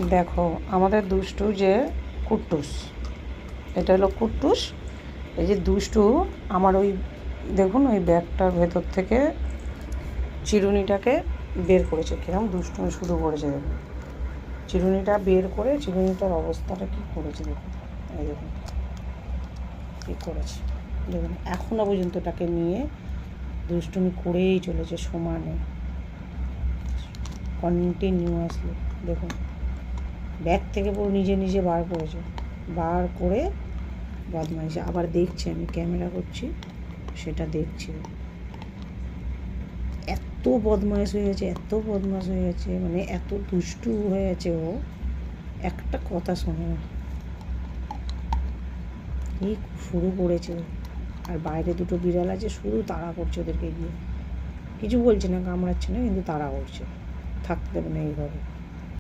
দেখো আমাদের দুষ্টু যে কুট্টুস, এটা হলো কুট্টুস। এই যে দুষ্টু আমার ওই দেখুন ওই ব্যাগটার ভেতর থেকে চিরুনিটাকে বের করেছে, কিরম দুষ্টুমি শুরু করেছে দেখুন। চিরুনিটা বের করে চিরুনিটার অবস্থাটা কী করেছে দেখুন, এই দেখুন কী করেছে দেখুন। এখনও পর্যন্ত তাকে নিয়ে দুষ্টুমি করেই চলেছে সমানে, কন্টিনিউয়াসলি। দেখুন ব্যাগ থেকে পুরো নিজে নিজে বার করেছে, বার করে বদমাইশি আবার দেখছি, আমি ক্যামেরা করছি সেটা দেখছি। এত বদমাইশ হয়ে গেছে, এত বদমাইশ হয়ে গেছে, মানে এত দুষ্টু হয়ে গেছে ও, একটা কথা শোনে না। এই শুরু করেছে। আর বাইরে দুটো বিড়াল আছে, শুধু তাড়া করছে ওদেরকে গিয়ে, কিছু বলছে না, কামড়াচ্ছে না, কিন্তু তাড়া করছে, থাকতে দেবে না এইভাবে।